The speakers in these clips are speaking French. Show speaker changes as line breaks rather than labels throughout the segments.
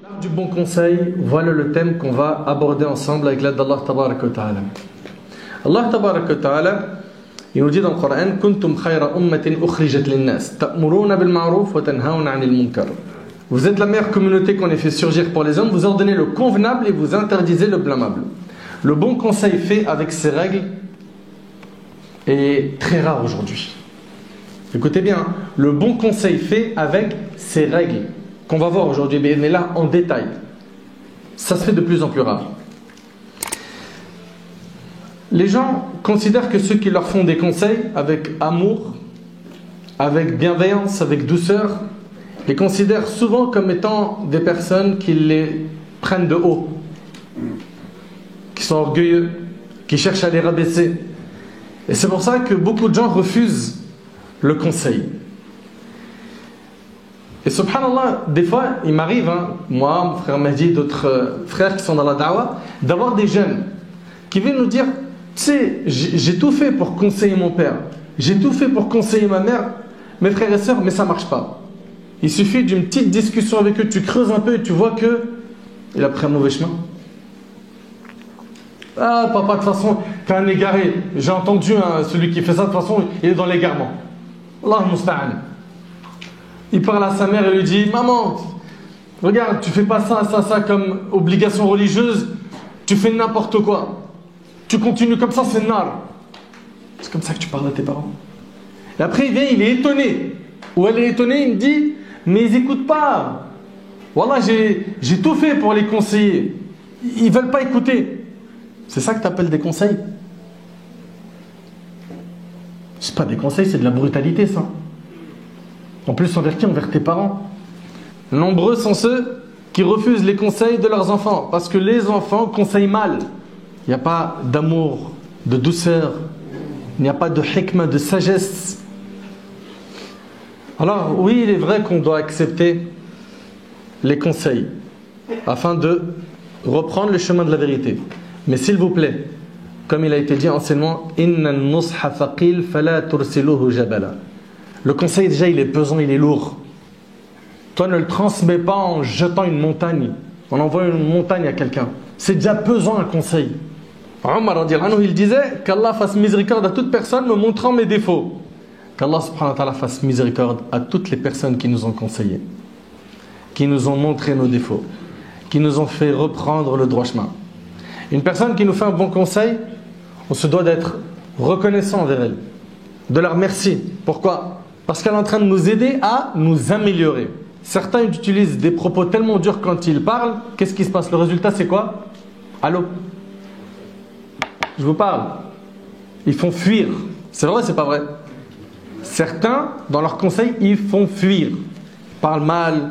L'art du bon conseil, voilà le thème qu'on va aborder ensemble avec l'aide d'Allah Tabaraka wa Ta'ala. Allah Tabaraka wa Ta'ala, il nous dit dans le Coran: Kuntum khayra ummatin ukhrijat lin-nas, ta'muruna bil ma'ruf wa tanhauna 'anil munkar. Vous êtes la meilleure communauté qu'on ait fait surgir pour les hommes, vous ordonnez le convenable et vous interdisez le blâmable. Le bon conseil fait avec ses règles est très rare aujourd'hui. Écoutez bien, le bon conseil fait avec ses règles, qu'on va voir aujourd'hui, mais là en détail, ça se fait de plus en plus rare. Les gens considèrent que ceux qui leur font des conseils avec amour, avec bienveillance, avec douceur, les considèrent souvent comme étant des personnes qui les prennent de haut, qui sont orgueilleux, qui cherchent à les rabaisser. Et c'est pour ça que beaucoup de gens refusent le conseil. Et subhanallah, des fois, il m'arrive, moi, mon frère Mahdi, d'autres frères qui sont dans la da'wah, d'avoir des jeunes qui viennent nous dire: tu sais, j'ai tout fait pour conseiller mon père, j'ai tout fait pour conseiller ma mère, mes frères et sœurs, mais ça ne marche pas. Il suffit d'une petite discussion avec eux, tu creuses un peu et tu vois qu'il a pris un mauvais chemin. Ah papa, de toute façon, t'es un égaré. J'ai entendu celui qui fait ça, de toute façon, il est dans l'égarement. Allah musta'an. Il parle à sa mère et lui dit: maman, regarde, tu fais pas ça comme obligation religieuse, tu fais n'importe quoi. Tu continues comme ça, c'est nar. C'est comme ça que tu parles à tes parents. Et après, il vient, il est étonné. Ou elle est étonnée, il me dit: mais ils n'écoutent pas. Wallah, j'ai tout fait pour les conseiller. Ils ne veulent pas écouter. C'est ça que tu appelles des conseils? C'est pas des conseils, c'est de la brutalité, ça. En plus, envers qui? Envers tes parents. Nombreux sont ceux qui refusent les conseils de leurs enfants, parce que les enfants conseillent mal. Il n'y a pas d'amour, de douceur, il n'y a pas de hikmah, de sagesse. Alors oui, il est vrai qu'on doit accepter les conseils afin de reprendre le chemin de la vérité. Mais s'il vous plaît, comme il a été dit enseignement, Inna an-nusha thaqil fala tursiluhu jabala. Le conseil déjà il est pesant, il est lourd. Toi ne le transmets pas en jetant une montagne, en envoyant une montagne à quelqu'un. C'est déjà pesant un conseil. Omar radiyallahu anhu, il disait qu'Allah fasse miséricorde à toute personne me montrant mes défauts. Qu'Allah subhanahu wa ta'ala fasse miséricorde à toutes les personnes qui nous ont conseillés, qui nous ont montré nos défauts, qui nous ont fait reprendre le droit chemin. Une personne qui nous fait un bon conseil, on se doit d'être reconnaissant envers elle, de la remercier. Pourquoi? Parce qu'elle est en train de nous aider à nous améliorer. Certains utilisent des propos tellement durs quand ils parlent, qu'est-ce qui se passe? Le résultat c'est quoi? Allô? Je vous parle. Ils font fuir. C'est vrai ou c'est pas vrai? Certains, dans leurs conseils, ils font fuir. Ils parlent mal.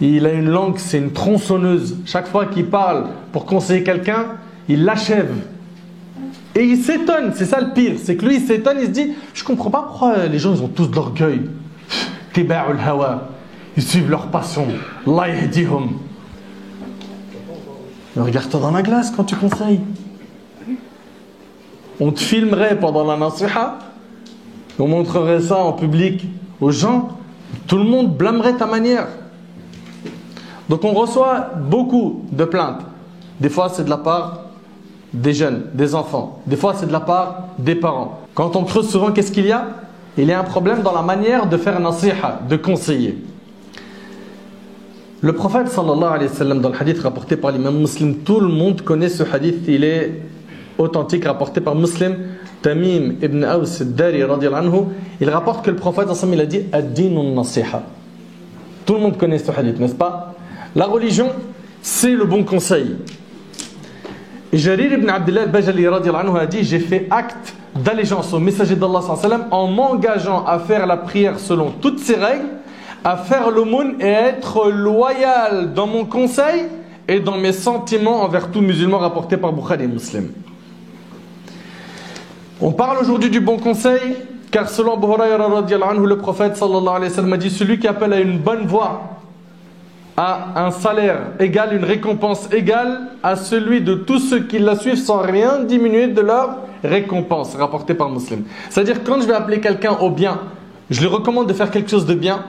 Il a une langue, c'est une tronçonneuse. Chaque fois qu'il parle pour conseiller quelqu'un, il l'achève. Et il s'étonne, c'est ça le pire. C'est que lui, il s'étonne, il se dit: je comprends pas pourquoi les gens, ils ont tous de l'orgueil. Tiba'ul hawa. Ils suivent leur passion. Allah yahdihum. Regarde-toi dans la glace quand tu conseilles. On te filmerait pendant la nasiha. On montrerait ça en public aux gens, tout le monde blâmerait ta manière. Donc on reçoit beaucoup de plaintes. Des fois c'est de la part des jeunes, des enfants. Des fois c'est de la part des parents. Quand on creuse souvent, qu'est-ce qu'il y a? Il y a un problème dans la manière de faire nasiha, de conseiller. Le prophète sallallahu alayhi wa sallam, dans le hadith rapporté par l'imam Muslim, tout le monde connaît ce hadith, il est authentique, rapporté par Muslim. Tamim ibn Aws al-Dari radiyallahu anhu, il rapporte que le prophète il a dit: ad-dinu nasiha. Tout le monde connaît ce hadith, n'est-ce pas? La religion, c'est le bon conseil. Et Jarir ibn Abdullah al-Bajali radiyallahu anhu a dit: j'ai fait acte d'allégeance au messager d'Allah sallallahu alayhi wa sallam en m'engageant à faire la prière selon toutes ses règles, à faire l'aumône et à être loyal dans mon conseil et dans mes sentiments envers tout musulman, rapporté par Bukhari et Muslim. On parle aujourd'hui du bon conseil, car selon Abu Hurayra radiyallahu anhu, le prophète sallallahu alayhi wa sallam a dit: celui qui appelle à une bonne voie a un salaire égal, une récompense égale à celui de tous ceux qui la suivent sans rien diminuer de leur récompense, rapporté par Muslim. C'est-à-dire, quand je vais appeler quelqu'un au bien, je lui recommande de faire quelque chose de bien,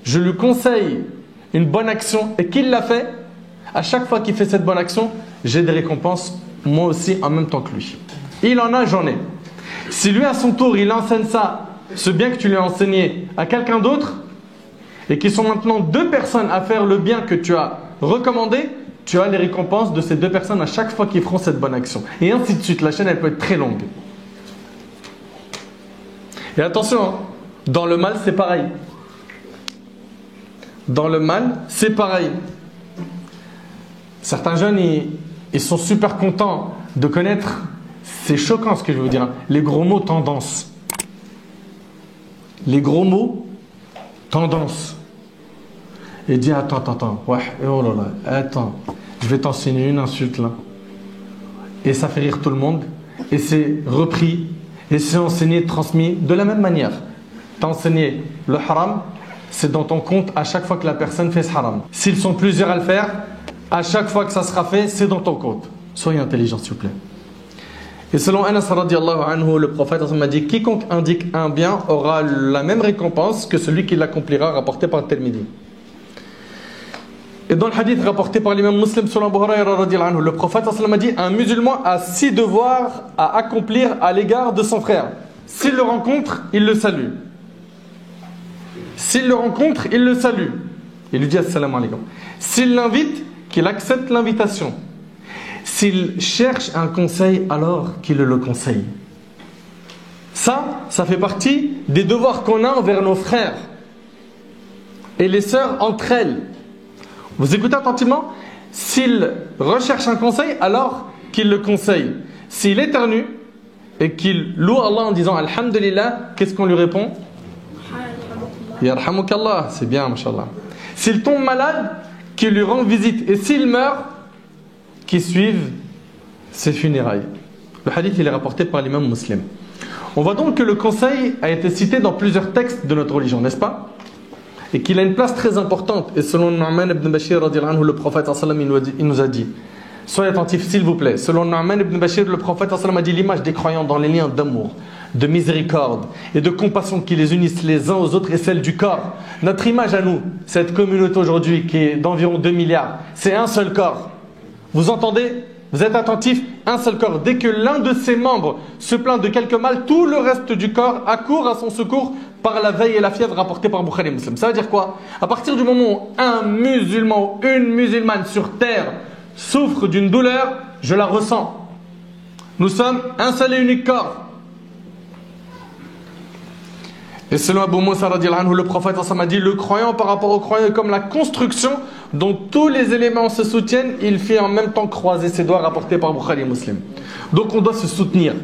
je lui conseille une bonne action et qu'il l'a fait, à chaque fois qu'il fait cette bonne action, j'ai des récompenses, moi aussi, en même temps que lui. Il en a, j'en ai. Si lui, à son tour, il enseigne ça, ce bien que tu lui as enseigné, à quelqu'un d'autre, et qu'ils sont maintenant 2 personnes à faire le bien que tu as recommandé, tu as les récompenses de ces 2 personnes à chaque fois qu'ils feront cette bonne action. Et ainsi de suite. La chaîne, elle peut être très longue. Et attention, hein, dans le mal, c'est pareil. Dans le mal, c'est pareil. Certains jeunes, ils sont super contents de connaître, c'est choquant ce que je veux vous dire, hein, les gros mots tendance. Les gros mots tendance. Et dit attends, ouais, oh là là, attends, je vais t'enseigner une insulte là. Et ça fait rire tout le monde. Et c'est repris, et c'est enseigné, transmis de la même manière. T'as enseigné le haram, c'est dans ton compte à chaque fois que la personne fait ce haram. S'ils sont plusieurs à le faire, à chaque fois que ça sera fait, c'est dans ton compte. Soyez intelligents s'il vous plaît. Et selon Anas radiallahu anhu, le prophète m'a dit, quiconque indique un bien aura la même récompense que celui qui l'accomplira, rapporté par Tirmidhi. Et dans le hadith rapporté par l'imam Muslim selon Abu Hurayra radiallahu anhu, le prophète m'a dit, un musulman a 6 devoirs à accomplir à l'égard de son frère. S'il le rencontre, il le salue. S'il le rencontre, il le salue. Il lui dit assalamu alaikum. S'il l'invite, qu'il accepte l'invitation. S'il cherche un conseil, alors qu'il le conseille. Ça fait partie des devoirs qu'on a envers nos frères et les sœurs entre elles. Vous écoutez attentivement? S'il recherche un conseil, alors qu'il le conseille. S'il éternue et qu'il loue Allah en disant Alhamdulillah, qu'est-ce qu'on lui répond? Yarhamukallah, c'est bien, mashallah. S'il tombe malade, qu'il lui rend visite. Et s'il meurt, qu'il suive ses funérailles. Le hadith il est rapporté par l'imam Muslim. On voit donc que le conseil a été cité dans plusieurs textes de notre religion, n'est-ce pas? Et qu'il a une place très importante. Et selon Nu'man ibn Bashir, le prophète il nous a dit, soyez attentifs s'il vous plaît. Selon Nu'man ibn Bashir, le prophète a dit, l'image des croyants dans les liens d'amour, de miséricorde et de compassion qui les unissent les uns aux autres est celle du corps. Notre image à nous, cette communauté aujourd'hui qui est d'environ 2 milliards, c'est un seul corps. Vous entendez? Vous êtes attentifs? Un seul corps. Dès que l'un de ses membres se plaint de quelque mal, tout le reste du corps accourt à son secours par la veille et la fièvre rapportées par Bukhari et Muslim. Ça veut dire quoi? À partir du moment où un musulman ou une musulmane sur terre souffre d'une douleur, je la ressens. Nous sommes un seul et unique corps. Et selon Abu Musa radiallahu anhu, le prophète a dit, le croyant par rapport au croyant est comme la construction dont tous les éléments se soutiennent, il fait en même temps croiser ses doigts, rapportés par Bukhari et Muslim. Donc on doit se soutenir,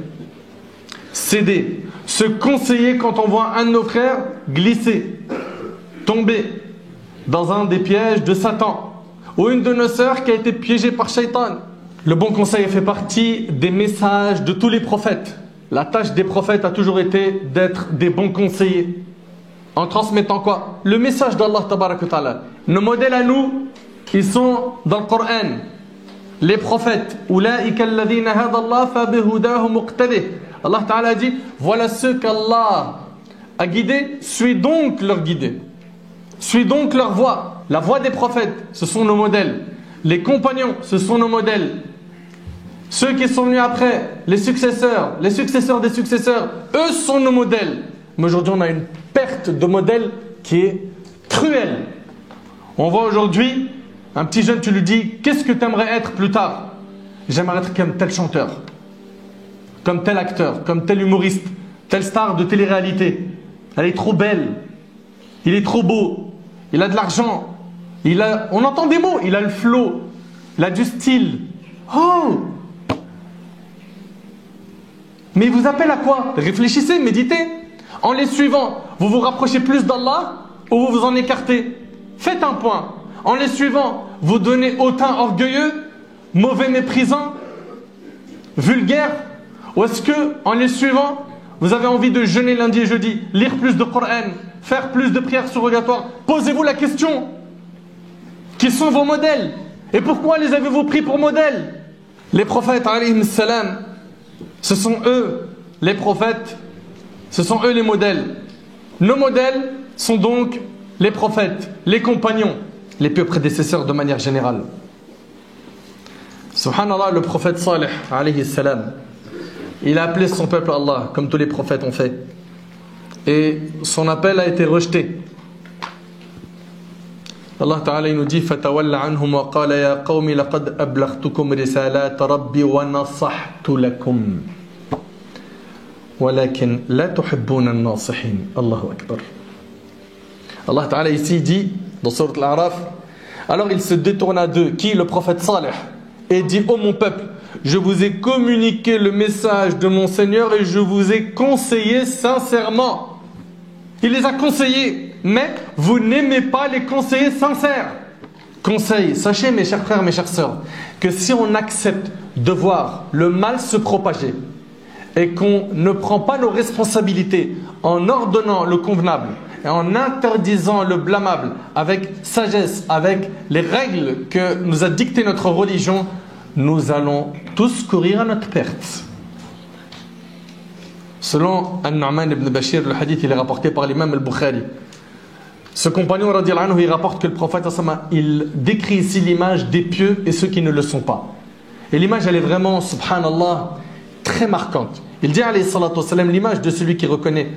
s'aider, se conseiller quand on voit un de nos frères glisser, tomber dans un des pièges de Satan, ou une de nos sœurs qui a été piégée par Shaitan. Le bon conseil fait partie des messages de tous les prophètes. La tâche des prophètes a toujours été d'être des bons conseillers. En transmettant quoi? Le message d'Allah tabaraka wa ta'ala. Nos modèles à nous, ils sont dans le Coran. Les prophètes. Ulaika alladhina hada Allah fa bihudahu muqtadih. Allah ta'ala dit, voilà ceux qu'Allah a guidés, suis donc leur guidé. Suis donc leur voie. La voie des prophètes, ce sont nos modèles. Les compagnons, ce sont nos modèles. Ceux qui sont venus après, les successeurs des successeurs, eux sont nos modèles. Mais aujourd'hui, on a une perte de modèle qui est cruelle. On voit aujourd'hui, un petit jeune, tu lui dis, qu'est-ce que tu aimerais être plus tard? J'aimerais être comme tel chanteur, comme tel acteur, comme tel humoriste, telle star de télé-réalité. Elle est trop belle, il est trop beau, il a de l'argent, on entend des mots, il a le flow, il a du style. Oh! Mais il vous appelle à quoi? Réfléchissez, méditez. En les suivant, vous vous rapprochez plus d'Allah ou vous vous en écartez? Faites un point. En les suivant, vous donnez hautain orgueilleux, mauvais méprisant, vulgaire? Ou est-ce que, en les suivant, vous avez envie de jeûner lundi et jeudi, lire plus de Coran, faire plus de prières surrogatoires? Posez-vous la question. Qui sont vos modèles? Et pourquoi les avez-vous pris pour modèles? Les prophètes, alayhim salam, ce sont eux, les prophètes, ce sont eux les modèles. Nos modèles sont donc les prophètes, les compagnons, les pieux prédécesseurs de manière générale. Subhanallah, le prophète Salih, alayhi salam, il a appelé son peuple à Allah, comme tous les prophètes ont fait. Et son appel a été rejeté. Allah Ta'ala il nous dit فَتَوَلَّ عَنْهُمْ وَقَالَ يَا قَوْمِ لَقَدْ أَبْلَغْتُكُمْ رِسَالَاتَ رَبِّي وَنَصَحْتُ لَكُمْ وَلَكِنْ لَا تُحِبُّونَ النَّاصِحِينَ Allahu Akbar. Allah Ta'ala ici dit dans Sourate Al-A'raf, alors il se détourna d'eux, qui? Le prophète Salih, et dit: ô mon peuple, je vous ai communiqué le message de mon Seigneur et je vous ai conseillé sincèrement. Il les a conseillés, mais vous n'aimez pas les conseillers sincères. Conseil, sachez mes chers frères, mes chères sœurs, que si on accepte de voir le mal se propager et qu'on ne prend pas nos responsabilités en ordonnant le convenable et en interdisant le blâmable avec sagesse, avec les règles que nous a dictées notre religion, nous allons tous courir à notre perte. Selon An-Nu'man ibn Bashir, le hadith il est rapporté par l'imam al-Bukhari. Ce compagnon radiyallahu anhu, il rapporte que le prophète il décrit ici l'image des pieux et ceux qui ne le sont pas. Et l'image elle est vraiment, subhanallah, très marquante. Il dit alayhi salatu wassalam, l'image de celui qui reconnaît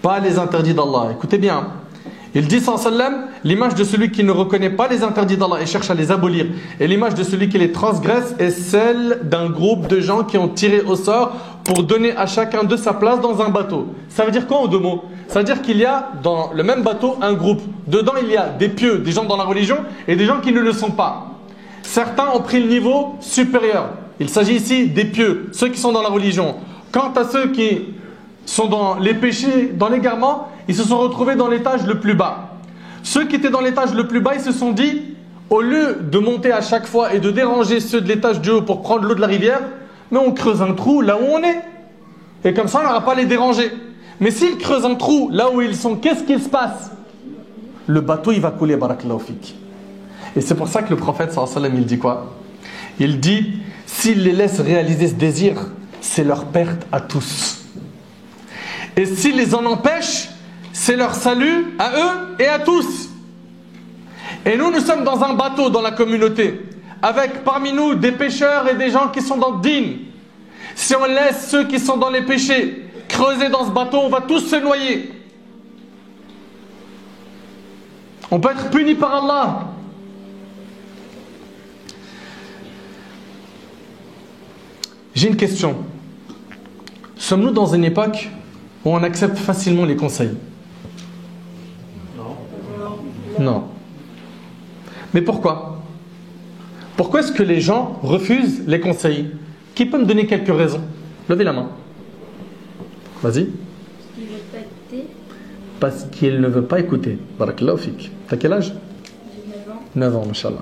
pas les interdits d'Allah. Écoutez bien. Il dit sallam, l'image de celui qui ne reconnaît pas les interdits d'Allah et cherche à les abolir. Et l'image de celui qui les transgresse est celle d'un groupe de gens qui ont tiré au sort pour donner à chacun de sa place dans un bateau. Ça veut dire quoi en deux mots? Ça veut dire qu'il y a dans le même bateau un groupe. Dedans il y a des pieux, des gens dans la religion et des gens qui ne le sont pas. Certains ont pris le niveau supérieur. Il s'agit ici des pieux, ceux qui sont dans la religion. Quant à ceux qui sont dans les péchés, dans l'égarement, ils se sont retrouvés dans l'étage le plus bas. Ceux qui étaient dans l'étage le plus bas, ils se sont dit, au lieu de monter à chaque fois et de déranger ceux de l'étage du haut pour prendre l'eau de la rivière, mais on creuse un trou là où on est. Et comme ça, on n'aura pas à les déranger. Mais s'ils creusent un trou là où ils sont, qu'est-ce qu'il se passe? Le bateau, il va couler, barakallahu fik. Et c'est pour ça que le prophète, sallallahu alayhi wa sallam, il dit quoi? Il dit, s'ils les laissent réaliser ce désir, c'est leur perte à tous. Et s'ils les en empêchent, c'est leur salut à eux et à tous. Et nous sommes dans un bateau dans la communauté, avec parmi nous des pécheurs et des gens qui sont dans le din. Si on laisse ceux qui sont dans les péchés creuser dans ce bateau, on va tous se noyer. On peut être puni par Allah. J'ai une question. Sommes-nous dans une époque où on accepte facilement les conseils? Non. Mais pourquoi? Pourquoi est-ce que les gens refusent les conseils? Qui peut me donner quelques raisons? Levez la main. Vas-y. Parce qu'il ne veut pas écouter. Barakallahu fik. T'as quel âge? 9 ans, Inch'Allah.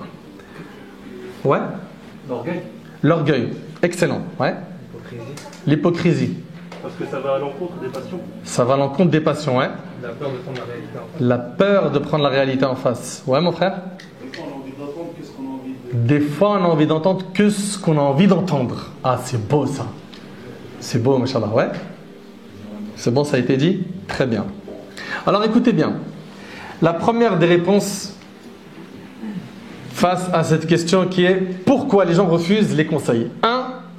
Ouais?
L'orgueil.
L'orgueil. Excellent. Ouais? L'hypocrisie.
Parce que ça va à l'encontre des passions.
Ça va à l'encontre des passions, ouais.
La peur de prendre la réalité en face.
La peur de prendre la réalité en face. Ouais, mon frère? Des fois, on a envie d'entendre que ce qu'on a envie d'entendre. Ah, c'est beau ça. C'est beau, machallah, ouais. C'est bon, ça a été dit? Très bien. Alors écoutez bien. La première des réponses face à cette question qui est pourquoi les gens refusent les conseils.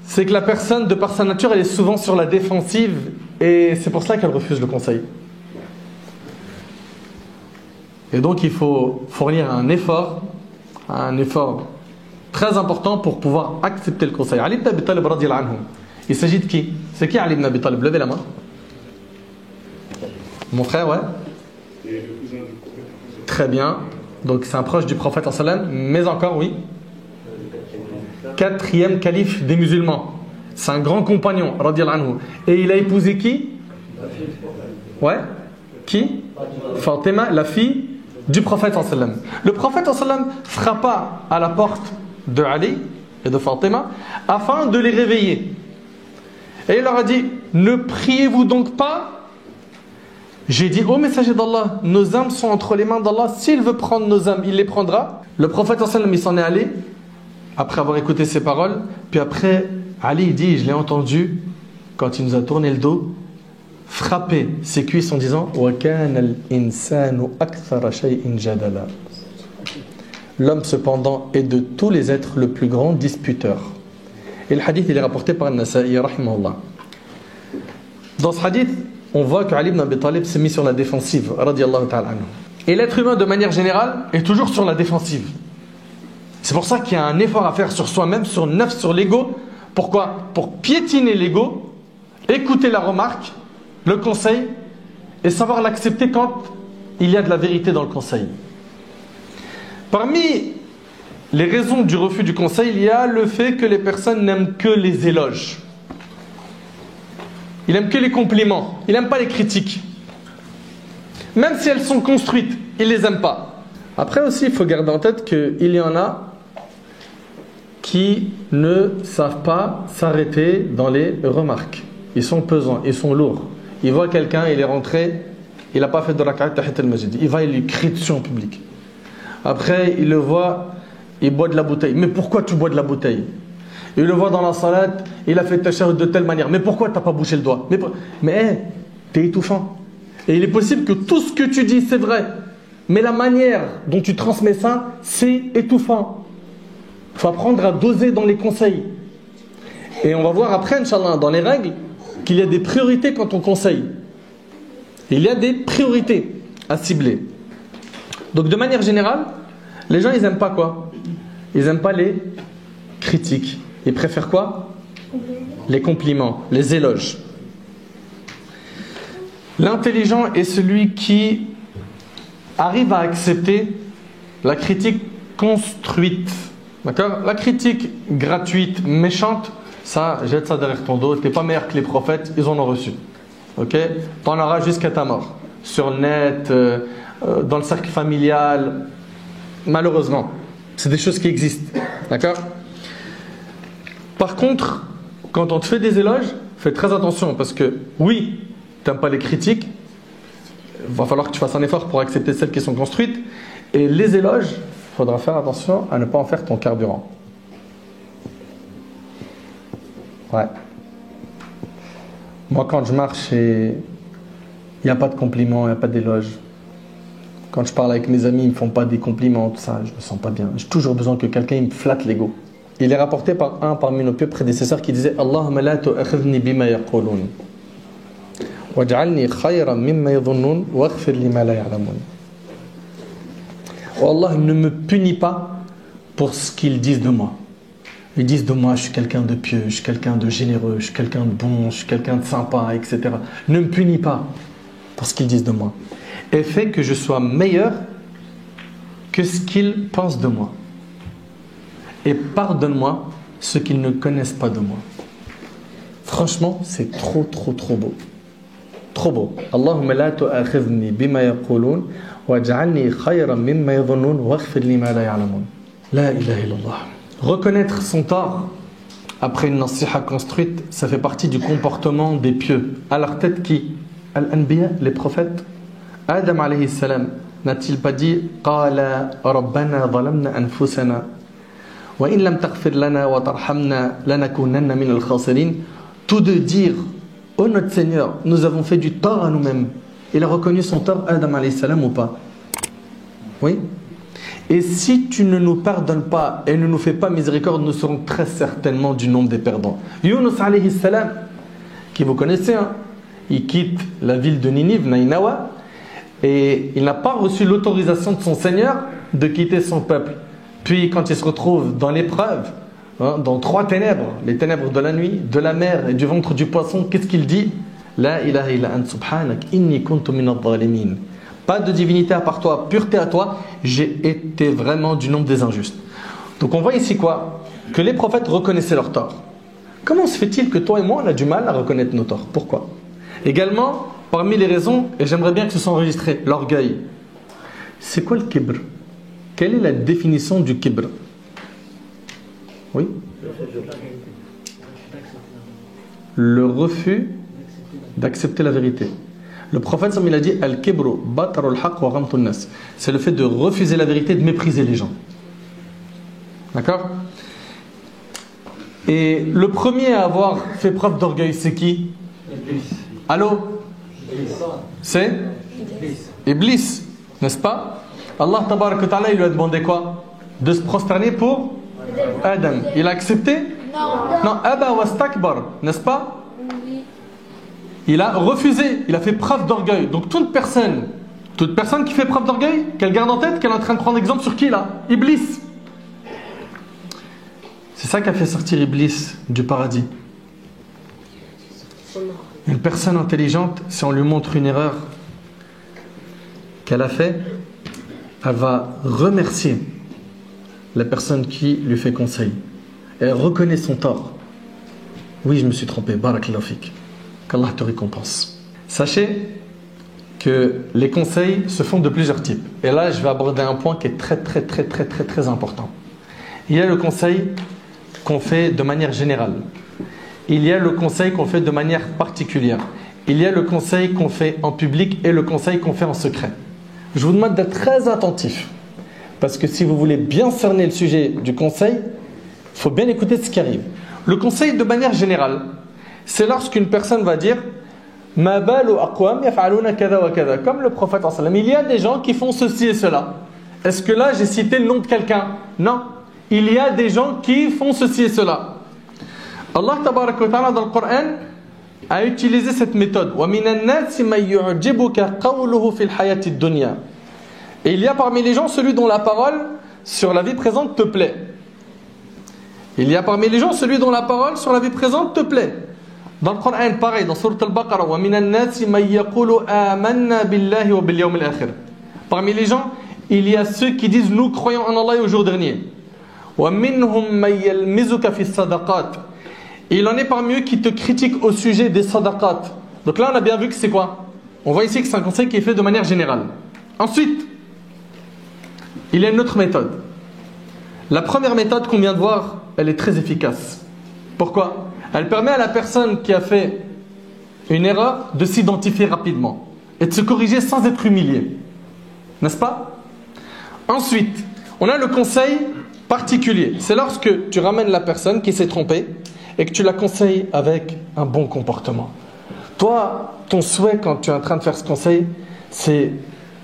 C'est que la personne, de par sa nature, elle est souvent sur la défensive et c'est pour ça qu'elle refuse le conseil. Et donc il faut fournir un effort très important pour pouvoir accepter le conseil. Ali ibn Abi Talib radiyallahu anhu. Il s'agit de qui? C'est qui Ali ibn Abi Talib? Levez la main. Mon frère, ouais. Très bien. Donc c'est un proche du prophète sallam, mais encore oui. 4e calife des musulmans. C'est un grand compagnon, radiyallahu anhu. Et il a épousé qui? Ouais. Qui? Fatima, la fille du prophète sallam. Le prophète sallam frappa à la porte de Ali et de Fatima afin de les réveiller. Et il leur a dit: ne priez-vous donc pas? J'ai dit: ô messager d'Allah, nos âmes sont entre les mains d'Allah. S'il veut prendre nos âmes, il les prendra. Le prophète sallam, il s'en est allé après avoir écouté ces paroles. Puis après, Ali dit, je l'ai entendu quand il nous a tourné le dos, frapper ses cuisses en disant: l'homme cependant est de tous les êtres le plus grand disputeur. Et le hadith, il est rapporté par An-Nasa'i, rahimahullah. Dans ce hadith, on voit que Ali ibn Abi Talib s'est mis sur la défensive, radiyallahu ta'ala anhu. Et l'être humain, de manière générale, est toujours sur la défensive. C'est pour ça qu'il y a un effort à faire sur soi-même, sur le nafs, sur l'ego. Pourquoi? Pour piétiner l'ego, écouter la remarque, le conseil, et savoir l'accepter quand il y a de la vérité dans le conseil. Parmi les raisons du refus du conseil, il y a le fait que les personnes n'aiment que les éloges. Ils n'aiment que les compliments. Ils n'aiment pas les critiques. Même si elles sont construites, ils ne les aiment pas. Après aussi, il faut garder en tête qu'il y en a qui ne savent pas s'arrêter dans les remarques. Ils sont pesants, ils sont lourds. Il voit quelqu'un, il est rentré, il n'a pas fait de rak'at tahiyat al-masjid. Il va, il lui crie dessus en public. Après, il le voit, il boit de la bouteille. Mais pourquoi tu bois de la bouteille? Il le voit dans la salade, il a fait tashahhud de telle manière. Mais pourquoi tu n'as pas bouché le doigt? Mais t'es étouffant. Et il est possible que tout ce que tu dis, c'est vrai. Mais la manière dont tu transmets ça, c'est étouffant. Il faut apprendre à doser dans les conseils. Et on va voir après, Inch'Allah, dans les règles, qu'il y a des priorités quand on conseille. Il y a des priorités à cibler. Donc de manière générale, les gens, ils n'aiment pas quoi? Ils n'aiment pas les critiques. Ils préfèrent quoi? Les compliments, les éloges. L'intelligent est celui qui arrive à accepter la critique construite. D'accord? La critique gratuite, méchante, ça, jette ça derrière ton dos. T'es pas meilleur que les prophètes, ils en ont reçu. Ok? T'en auras jusqu'à ta mort. Sur net, dans le cercle familial. Malheureusement, c'est des choses qui existent. D'accord? Par contre, quand on te fait des éloges, fais très attention parce que oui, t'aimes pas les critiques, il va falloir que tu fasses un effort pour accepter celles qui sont construites. Et les éloges, il faudra faire attention à ne pas en faire ton carburant. Ouais. Moi, quand je marche et il n'y a pas de compliments, il n'y a pas d'éloges. Quand je parle avec mes amis, ils ne me font pas des compliments, tout ça, je me sens pas bien. J'ai toujours besoin que quelqu'un me flatte l'ego. Il est rapporté par un parmi nos pieux prédécesseurs qui disait Allahumma la tu'akhidhni bima yaqulun waj'alni khayran mimma yadhunnun waghfir li ma la ya'lamun. Oh Allah, ne me punis pas pour ce qu'ils disent de moi. Ils disent de moi, je suis quelqu'un de pieux, je suis quelqu'un de généreux, je suis quelqu'un de bon, je suis quelqu'un de sympa, etc. Ne me punis pas pour ce qu'ils disent de moi. Et fais que je sois meilleur que ce qu'ils pensent de moi. Et pardonne-moi ce qu'ils ne connaissent pas de moi. Franchement, c'est trop beau. Trop beau. Allahumma la tu'akhidhni bima yaqulun waj'alni khayran mimma yadhunnun waghfir li ma la ya'lamun. La ilaha illallah. Reconnaître son tort après une nasiha construite, ça fait partie du comportement des pieux. À leur tête qui? Al-Anbiya, les prophètes. Adam alayhi salam, n'a-t-il pas dit Qala rabbana zalamna anfusana wa in lam taghfir lana wa tarhamna lanakunanna min al-khasirin. Tous deux dire ô notre Seigneur, nous avons fait du tort à nous-mêmes. Il a reconnu son tort, Adam alayhi salam, ou pas? Oui. Et si tu ne nous pardonnes pas et ne nous fais pas miséricorde, nous serons très certainement du nombre des perdants. Yunus alayhi salam, qui vous connaissez, hein, il quitte la ville de Ninive, Nainawa, et il n'a pas reçu l'autorisation de son Seigneur de quitter son peuple. Puis quand il se retrouve dans l'épreuve, hein, dans 3 ténèbres, les ténèbres de la nuit, de la mer et du ventre du poisson, qu'est-ce qu'il dit? La ilaha illa ant subhanak inni kuntu min adh-dhalimin. Pas de divinité à part toi, pureté à toi, j'ai été vraiment du nombre des injustes. Donc on voit ici quoi? Que les prophètes reconnaissaient leurs torts. Comment se fait-il que toi et moi on a du mal à reconnaître nos torts? Pourquoi? Également, parmi les raisons, et j'aimerais bien que ce soit enregistré, l'orgueil. C'est quoi le kibr? Quelle est la définition du kibr? Oui? Le refus d'accepter la vérité. Le prophète, il a dit Al-kibru batarul haqq wa ghamtun nas. C'est le fait de refuser la vérité, de mépriser les gens. D'accord? Et le premier à avoir fait preuve d'orgueil, c'est qui? Allô? C'est Iblis, n'est-ce pas? Allah tabarak wa ta'ala, il lui a demandé quoi? De se prosterner pour Adam. Il a accepté? Non, aba wastakbar, n'est-ce pas?
Oui.
Il a refusé, il a fait preuve d'orgueil. Donc toute personne qui fait preuve d'orgueil, qu'elle garde en tête qu'elle est en train de prendre exemple sur qui là? Iblis. C'est ça qui a fait sortir Iblis du paradis. Une personne intelligente, si on lui montre une erreur qu'elle a fait, elle va remercier la personne qui lui fait conseil. Elle reconnaît son tort. Oui, je me suis trompé. Barakallahu fik. Qu'Allah te récompense. Sachez que les conseils se font de plusieurs types. Et là, je vais aborder un point qui est très important. Il y a le conseil qu'on fait de manière générale. Il y a le conseil qu'on fait de manière particulière. Il y a le conseil qu'on fait en public et le conseil qu'on fait en secret. Je vous demande d'être très attentif. Parce que si vous voulez bien cerner le sujet du conseil, il faut bien écouter ce qui arrive. Le conseil de manière générale, c'est lorsqu'une personne va dire Ma balu aqwam yaf'aluna kada wa kada. Comme le prophète sallallahu alayhi wa sallam, il y a des gens qui font ceci et cela. Est-ce que là j'ai cité le nom de quelqu'un? Non. Il y a des gens qui font ceci et cela. Allah tabaraka wa ta'ala dans le Coran a utilisé cette méthode. Wa minan nasi man yu'jibuka qawluhu fil hayati ad-dunya. Et il y a parmi les gens celui dont la parole sur la vie présente te plaît. Il y a parmi les gens celui dont la parole sur la vie présente te plaît. Dans le Coran, pareil, dans Sourate Al-Baqarah, wa minan nasi man yaqulu amanna billahi wa bil yawmil akhir. Parmi les gens, il y a ceux qui disent nous croyons en Allah et au jour dernier. Wa minhum man yalmizuka fi sadaqat. Il en est parmi eux qui te critiquent au sujet des sadaqat. Donc là, on a bien vu que c'est quoi? On voit ici que c'est un conseil qui est fait de manière générale. Ensuite, il y a une autre méthode. La première méthode qu'on vient de voir, elle est très efficace. Pourquoi? Elle permet à la personne qui a fait une erreur de s'identifier rapidement et de se corriger sans être humilié. N'est-ce pas? Ensuite, on a le conseil particulier. C'est lorsque tu ramènes la personne qui s'est trompée et que tu la conseilles avec un bon comportement. Toi, ton souhait quand tu es en train de faire ce conseil, c'est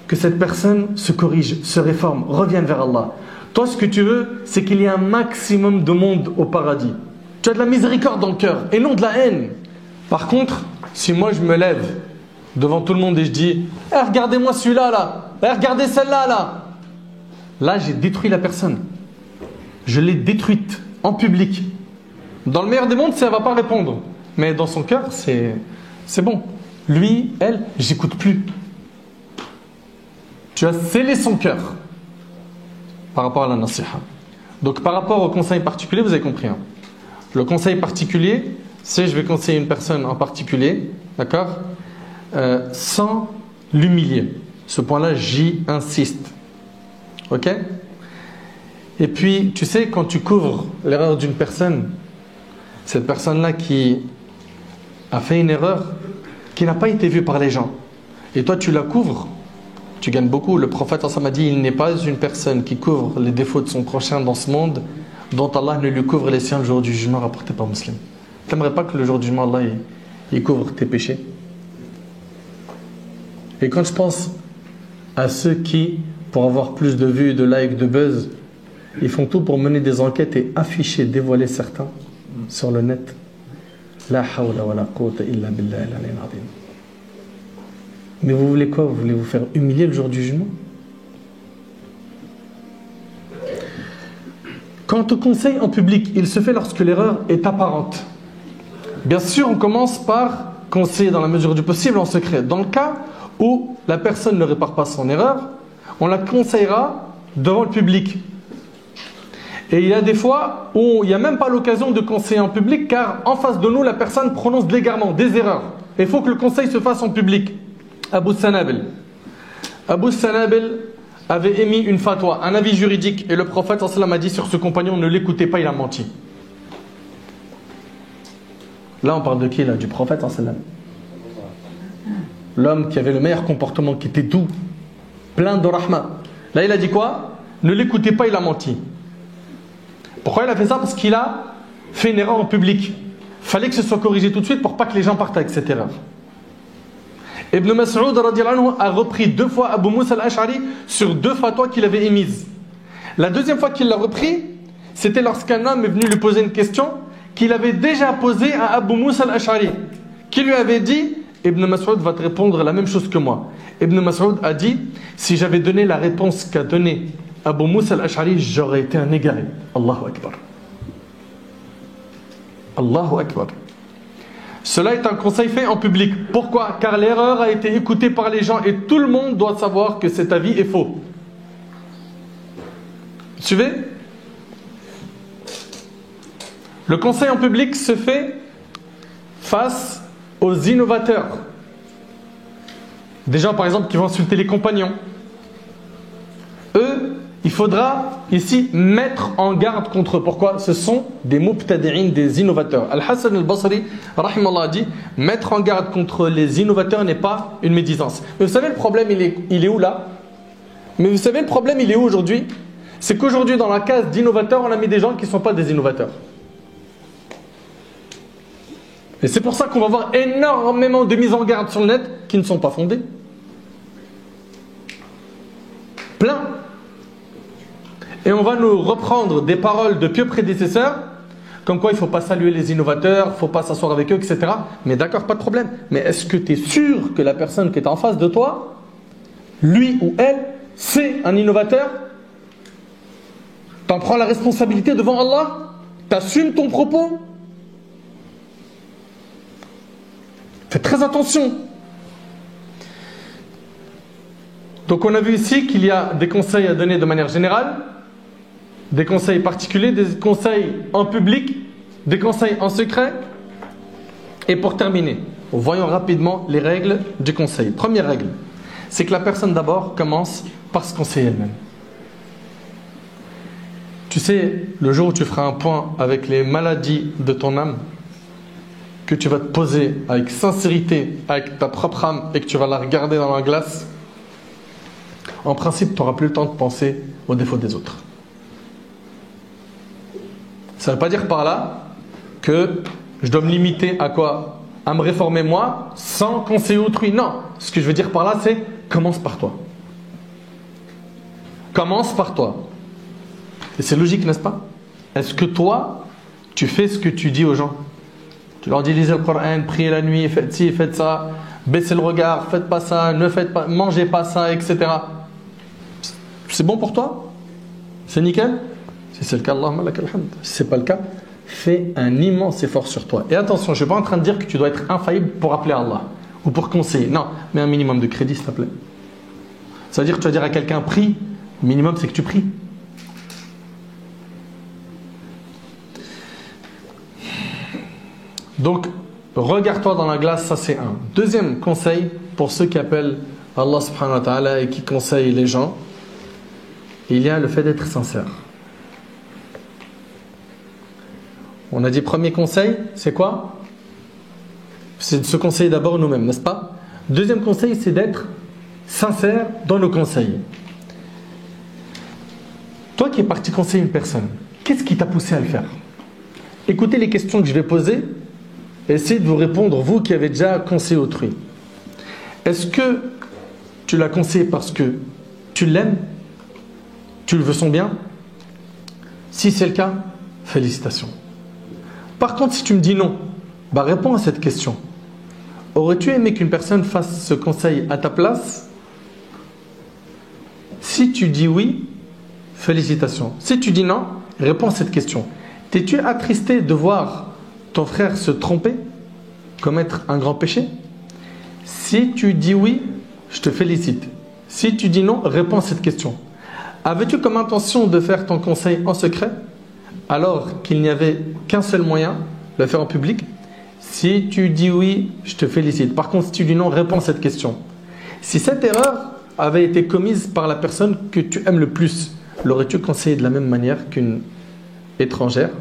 que cette personne se corrige, se réforme, revienne vers Allah. Toi, ce que tu veux, c'est qu'il y ait un maximum de monde au paradis. Tu as de la miséricorde dans le cœur et non de la haine. Par contre, si moi je me lève devant tout le monde et je dis regardez-moi celui-là là, regardez celle-là là. Là, j'ai détruit la personne. Je l'ai détruite en public. Dans le meilleur des mondes, ça ne va pas répondre. Mais dans son cœur, c'est bon. Lui, elle, j'écoute plus. Tu as scellé son cœur par rapport à la nasiha. Donc par rapport au conseil particulier, vous avez compris. Hein. Le conseil particulier, c'est je vais conseiller une personne en particulier, d'accord, sans l'humilier. Ce point-là, j'y insiste. Ok? Et puis, tu sais, quand tu couvres l'erreur d'une personne, cette personne-là qui a fait une erreur qui n'a pas été vue par les gens, et toi tu la couvres, tu gagnes beaucoup. Le prophète a dit il n'est pas une personne qui couvre les défauts de son prochain dans ce monde dont Allah ne lui couvre les siens le jour du jugement, rapporté par Muslim. Tu n'aimerais pas que le jour du jugement Allah il couvre tes péchés? Et quand je pense à ceux qui, pour avoir plus de vues, de likes, de buzz, ils font tout pour mener des enquêtes et afficher, dévoiler certains sur le net. La hawla wa la quwwata illa billahi al-aliyyil azim. Mais vous voulez quoi? Vous voulez vous faire humilier le jour du jugement? Quant au conseil en public, il se fait lorsque l'erreur est apparente. Bien sûr, on commence par conseiller dans la mesure du possible en secret. Dans le cas où la personne ne répare pas son erreur, on la conseillera devant le public. Et il y a des fois où il n'y a même pas l'occasion de conseiller en public, car en face de nous, la personne prononce légalement des erreurs. Et il faut que le conseil se fasse en public. Abu Sanabil avait émis une fatwa, un avis juridique, et le prophète sallallahu alayhi wa sallam a dit sur ce compagnon, ne l'écoutez pas, il a menti. Là on parle de qui là? Du prophète sallallahu alayhi wa sallam. L'homme qui avait le meilleur comportement, qui était doux, plein de rahma. Là il a dit quoi? Ne l'écoutez pas, il a menti. Pourquoi il a fait ça? Parce qu'il a fait une erreur en public. Fallait que ce soit corrigé tout de suite pour pas que les gens partent avec cette erreur. Ibn Mas'ud radiyallahu anhu a repris 2 fois Abu Musa al-Ash'ari sur 2 fatwas qu'il avait émises. La deuxième fois qu'il l'a repris, c'était lorsqu'un homme est venu lui poser une question qu'il avait déjà posée à Abu Musa al-Ash'ari, qui lui avait dit Ibn Mas'ud va te répondre la même chose que moi. Ibn Mas'ud a dit si j'avais donné la réponse qu'a donnée Abu Musa al-Ash'ari, j'aurais été un égaré. Allahu Akbar. Allahu Akbar. Cela est un conseil fait en public. Pourquoi? Car l'erreur a été écoutée par les gens et tout le monde doit savoir que cet avis est faux. Vous suivez? Le conseil en public se fait face aux innovateurs. Des gens par exemple qui vont insulter les compagnons. Eux, il faudra ici mettre en garde contre eux. Pourquoi? Ce sont des mubtadi'in, des innovateurs. Al-Hassan al-Basri, rahimallah, a dit mettre en garde contre les innovateurs n'est pas une médisance. Mais vous savez le problème, il est où là? Mais vous savez le problème, il est où aujourd'hui? C'est qu'aujourd'hui dans la case d'innovateurs, on a mis des gens qui ne sont pas des innovateurs. Et c'est pour ça qu'on va voir énormément de mises en garde sur le net qui ne sont pas fondées. Plein. Et on va nous reprendre des paroles de pieux prédécesseurs, comme quoi il ne faut pas saluer les innovateurs, il ne faut pas s'asseoir avec eux, etc. Mais d'accord, pas de problème. Mais est-ce que tu es sûr que la personne qui est en face de toi, lui ou elle, c'est un innovateur? T'en prends la responsabilité devant Allah? T'assumes ton propos? Fais très attention. Donc on a vu ici qu'il y a des conseils à donner de manière générale, des conseils particuliers, des conseils en public, des conseils en secret. Et pour terminer, voyons rapidement les règles du conseil. Première règle, c'est que la personne d'abord commence par se conseiller elle-même. Tu sais, le jour où tu feras un point avec les maladies de ton âme, que tu vas te poser avec sincérité, avec ta propre âme, et que tu vas la regarder dans la glace, en principe, tu n'auras plus le temps de penser aux défauts des autres. Ça ne veut pas dire par là que je dois me limiter à quoi? À me réformer moi, sans conseiller autrui. Non, ce que je veux dire par là, c'est commence par toi. Commence par toi. Et c'est logique, n'est-ce pas? Est-ce que toi, tu fais ce que tu dis aux gens? Tu leur dis lisez le Coran, priez la nuit, faites ci, faites ça, baissez le regard, faites pas ça, ne faites pas, mangez pas ça, etc. C'est bon pour toi? C'est nickel? Si c'est le cas, Allahumma lakal hamd. Si c'est pas le cas, fais un immense effort sur toi. Et attention, je ne suis pas en train de dire que tu dois être infaillible pour appeler Allah ou pour conseiller. Non, mais un minimum de crédit, s'il te plaît. Ça veut dire que tu vas dire à quelqu'un prie, le minimum c'est que tu pries. Donc, regarde-toi dans la glace, ça c'est un. Deuxième conseil pour ceux qui appellent Allah subhanahu wa ta'ala et qui conseillent les gens, il y a le fait d'être sincère. On a dit premier conseil, c'est quoi? C'est de se conseiller d'abord nous-mêmes, n'est-ce pas? Deuxième conseil, c'est d'être sincère dans nos conseils. Toi qui es parti conseiller une personne, qu'est-ce qui t'a poussé à le faire? Écoutez les questions que je vais poser. Essayez de vous répondre, vous qui avez déjà conseillé autrui. Est-ce que tu l'as conseillé parce que tu l'aimes? Tu le veux son bien? Si c'est le cas, félicitations. Par contre, si tu me dis non, réponds à cette question. Aurais-tu aimé qu'une personne fasse ce conseil à ta place? Si tu dis oui, félicitations. Si tu dis non, réponds à cette question. T'es-tu attristé de voir ton frère se tromper, commettre un grand péché? Si tu dis oui, je te félicite. Si tu dis non, réponds à cette question. Avais-tu comme intention de faire ton conseil en secret, alors qu'il n'y avait qu'un seul moyen, de le faire en public? Si tu dis oui, je te félicite. Par contre, si tu dis non, réponds à cette question. Si cette erreur avait été commise par la personne que tu aimes le plus, l'aurais-tu conseillé de la même manière qu'une étrangère?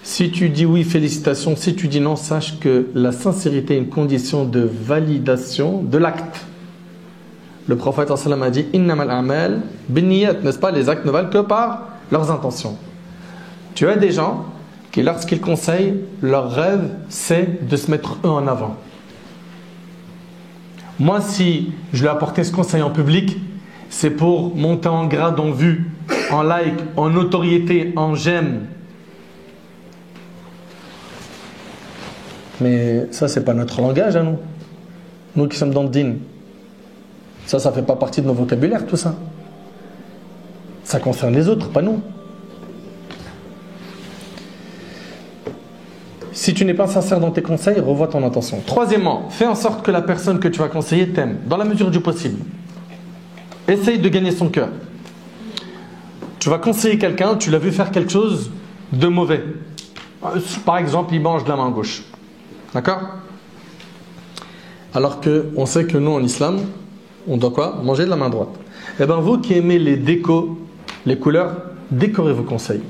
Si tu dis oui, félicitations. Si tu dis non, sache que la sincérité est une condition de validation de l'acte. Le prophète sallam a dit innamal a'mal binniyat, n'est-ce pas? Les actes ne valent que par leurs intentions. Tu as des gens qui, lorsqu'ils conseillent, leur rêve c'est de se mettre eux en avant. Moi, si je lui ai apporté ce conseil en public, c'est pour monter en grade, en vue, en like, en notoriété, en j'aime. Mais ça, c'est pas notre langage à nous. Nous qui sommes dans le din. Ça fait pas partie de nos vocabulaires, tout ça. Ça concerne les autres, pas nous. Si tu n'es pas sincère dans tes conseils, revois ton intention. Troisièmement, fais en sorte que la personne que tu vas conseiller t'aime, dans la mesure du possible. Essaye de gagner son cœur. Tu vas conseiller quelqu'un, tu l'as vu faire quelque chose de mauvais. Par exemple, il mange de la main gauche. D'accord? Alors qu'on sait que nous, en islam, on doit quoi? Manger de la main droite. Eh bien, vous qui aimez les décos, les couleurs, décorez vos conseils.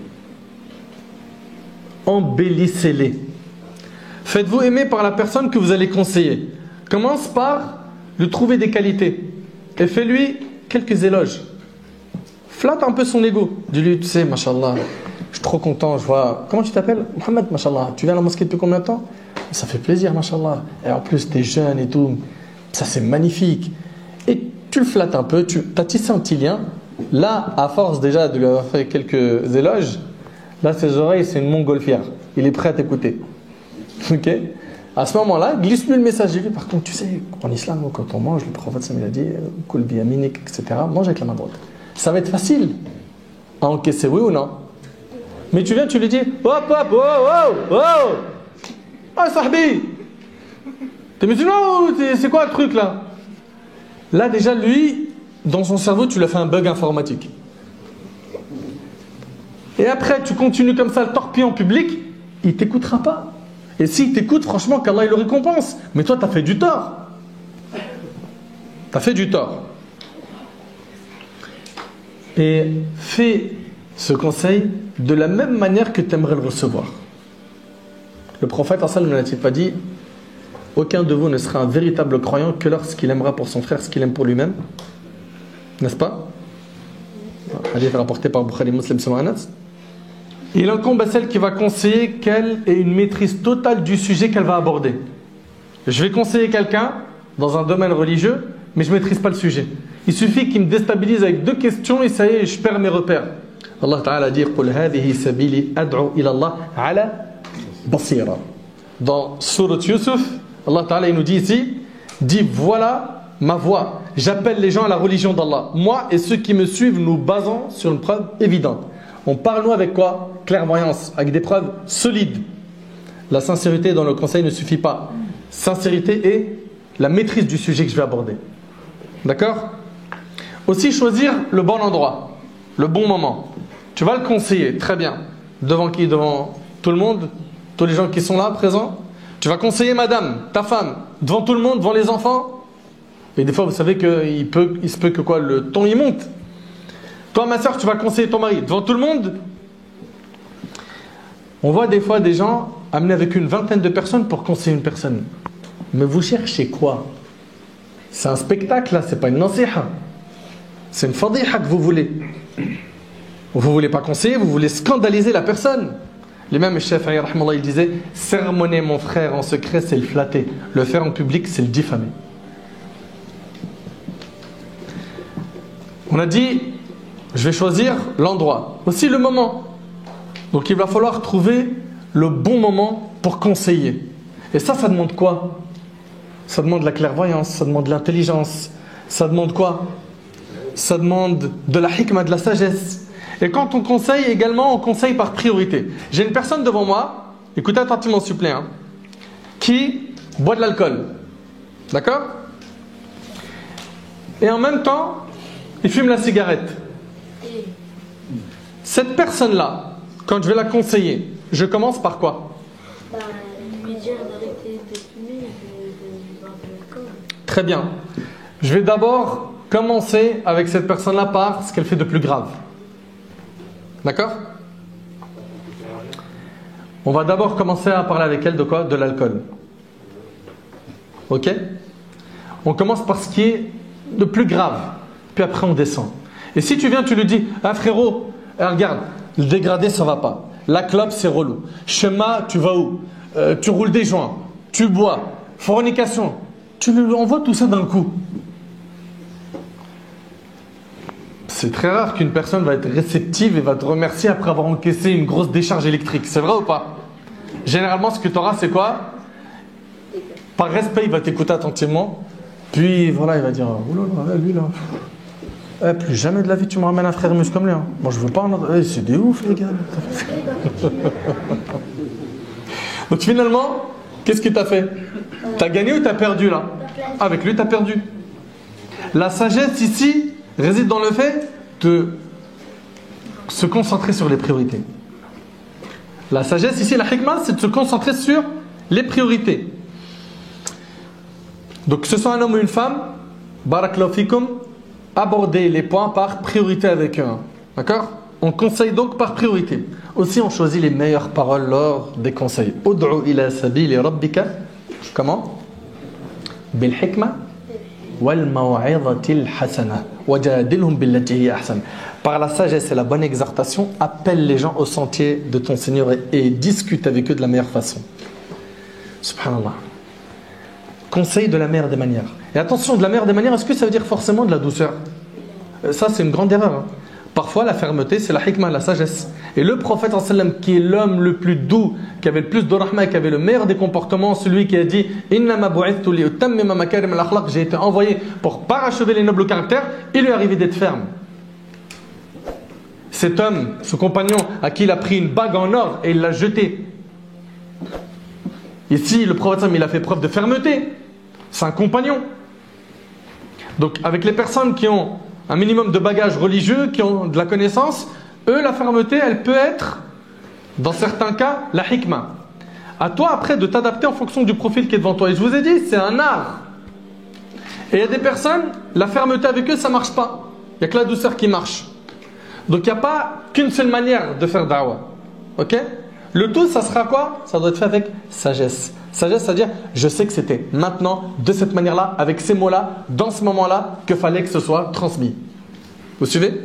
Embellissez-les. Faites-vous aimer par la personne que vous allez conseiller. Commence par lui trouver des qualités. Et fais-lui quelques éloges. Flatte un peu son ego. Dis-lui, tu sais, mashallah, je suis trop content, je vois... Comment tu t'appelles? Mohamed, mashallah. Tu viens à la mosquée depuis combien de temps? Ça fait plaisir, mashallah. Et en plus, tu es jeune et tout. Ça, c'est magnifique. Et tu le flattes un peu, tu as tissé un petit lien. Là, à force déjà de lui avoir fait quelques éloges, là, ses oreilles, c'est une montgolfière. Il est prêt à t'écouter. Ok? À ce moment-là, glisse-lui le message. Dis-lui, par contre, tu sais, en islam, quand on mange, le prophète Sam a dit, kul bi yaminik, etc., mange avec la main droite. Ça va être facile à encaisser, oui ou non? Mais tu viens, tu lui dis, hop, hop, oh, oh, oh, ah, sahbi, t'es musulman ou c'est quoi le truc là? Là, déjà, lui, dans son cerveau, tu lui as fait un bug informatique. Et après, tu continues comme ça, le torpille en public, il t'écoutera pas. Et s'il t'écoute, franchement, qu'Allah il le récompense. Mais toi, tu as fait du tort. Tu as fait du tort. Et fais ce conseil de la même manière que tu aimerais le recevoir. Le prophète, ne l'a-t-il pas dit? Aucun de vous ne sera un véritable croyant que lorsqu'il aimera pour son frère ce qu'il aime pour lui-même. N'est-ce pas? Hadith rapporté par Bukhari Muslim sur Anas. Il incombe à celle qui va conseiller qu'elle ait une maîtrise totale du sujet qu'elle va aborder. Je vais conseiller quelqu'un dans un domaine religieux, mais je ne maîtrise pas le sujet. Il suffit qu'il me déstabilise avec 2 questions et ça y est, je perds mes repères. Allah Ta'ala dit قُلْ هَذِهِ سَبِيلِ أَدْعُوا إِلَى اللَّهِ عَلَى بَصِيرًا. Dans Surat Yusuf, Allah Ta'ala il nous dit ici, dit voilà ma voix, j'appelle les gens à la religion d'Allah. Moi et ceux qui me suivent, nous basons sur une preuve évidente. On parle nous avec quoi? Clairvoyance, avec des preuves solides. La sincérité dans le conseil ne suffit pas. Sincérité et la maîtrise du sujet que je vais aborder. D'accord? Aussi choisir le bon endroit, le bon moment. Tu vas le conseiller, très bien. Devant qui? Devant tout le monde? Tous les gens qui sont là, présents? Tu vas conseiller madame, ta femme, devant tout le monde, devant les enfants? Et des fois, vous savez qu'il se peut que quoi, le ton y monte. Toi, ma soeur, tu vas conseiller ton mari devant tout le monde? On voit des fois des gens amenés avec une vingtaine de personnes pour conseiller une personne. Mais vous cherchez quoi? C'est un spectacle là, c'est pas une nasiha. C'est une fadiha que vous voulez. Vous voulez pas conseiller, vous voulez scandaliser la personne. L'imam Shafi'i rahmallah, il disait, sermonner mon frère en secret, c'est le flatter. Le faire en public, c'est le diffamer. On a dit, je vais choisir l'endroit, aussi le moment. Donc il va falloir trouver le bon moment pour conseiller. Et ça demande quoi? Ça demande de la clairvoyance, ça demande de l'intelligence. Ça demande quoi? Ça demande de la hikmah, de la sagesse. Et quand on conseille également, on conseille par priorité. J'ai une personne devant moi, écoutez attentivement s'il vous plaît, qui boit de l'alcool. D'accord? Et en même temps, il fume la cigarette. Cette personne-là, quand je vais la conseiller, je commence par quoi?
Lui dire d'arrêter de fumer et de boire de l'alcool.
Très bien. Je vais d'abord commencer avec cette personne-là par ce qu'elle fait de plus grave. D'accord? On va d'abord commencer à parler avec elle de quoi? De l'alcool. Ok? On commence par ce qui est de plus grave. Puis après on descend. Et si tu viens, tu lui dis, ah frérot, regarde, le dégradé ça va pas. La clope c'est relou. Schéma, tu vas où? Tu roules des joints, tu bois, fornication. Tu lui envoies tout ça d'un coup. C'est très rare qu'une personne va être réceptive et va te remercier après avoir encaissé une grosse décharge électrique. C'est vrai ou pas? Généralement, ce que tu auras, c'est quoi? Par respect, il va t'écouter attentivement. Puis voilà, il va dire, oulala, lui là. Plus jamais de la vie tu me ramènes un frère muscle comme lui. Hein. Moi je veux pas en entendre. C'est des ouf les gars. Donc finalement, qu'est-ce que tu as fait? Tu as gagné ou tu as perdu là? Avec lui tu as perdu. La sagesse ici réside dans le fait de se concentrer sur les priorités. La sagesse ici, la hikmah, c'est de se concentrer sur les priorités. Donc que ce soit un homme ou une femme, barakallahu fikum, aborder les points par priorité avec eux. D'accord? On conseille donc par priorité. Aussi, on choisit les meilleures paroles lors des conseils. Ud'u ila sabili rabbika. Comment? Bil hikma wal maw'izatil hasana wajadilhum billati hiya ahsan. Par la sagesse et la bonne exhortation, appelle les gens au sentier de ton Seigneur et discute avec eux de la meilleure façon. Subhanallah. Conseil de la meilleure des manières. Et attention, de la meilleure des manières, est-ce que ça veut dire forcément de la douceur? Ça, c'est une grande erreur. Hein. Parfois, la fermeté, c'est la hikmah, la sagesse. Et le prophète, qui est l'homme le plus doux, qui avait le plus de rahma, qui avait le meilleur des comportements, celui qui a dit Innama bu'ithtu li utammima makarim al-akhlaq, j'ai été envoyé pour parachever les nobles caractères, il lui est arrivé d'être ferme. Cet homme, ce compagnon, à qui il a pris une bague en or et il l'a jetée. Ici, le prophète, il a fait preuve de fermeté. C'est un compagnon. Donc, avec les personnes qui ont un minimum de bagages religieux, qui ont de la connaissance, eux, la fermeté, elle peut être, dans certains cas, la hikmah. À toi, après, de t'adapter en fonction du profil qui est devant toi. Et je vous ai dit, c'est un art. Et il y a des personnes, la fermeté avec eux, ça ne marche pas. Il n'y a que la douceur qui marche. Donc, il n'y a pas qu'une seule manière de faire da'wah. Ok? Le tout, ça sera quoi? Ça doit être fait avec sagesse. Sagesse, c'est-à-dire, je sais que c'était maintenant, de cette manière-là, avec ces mots-là, dans ce moment-là, que fallait que ce soit transmis. Vous suivez?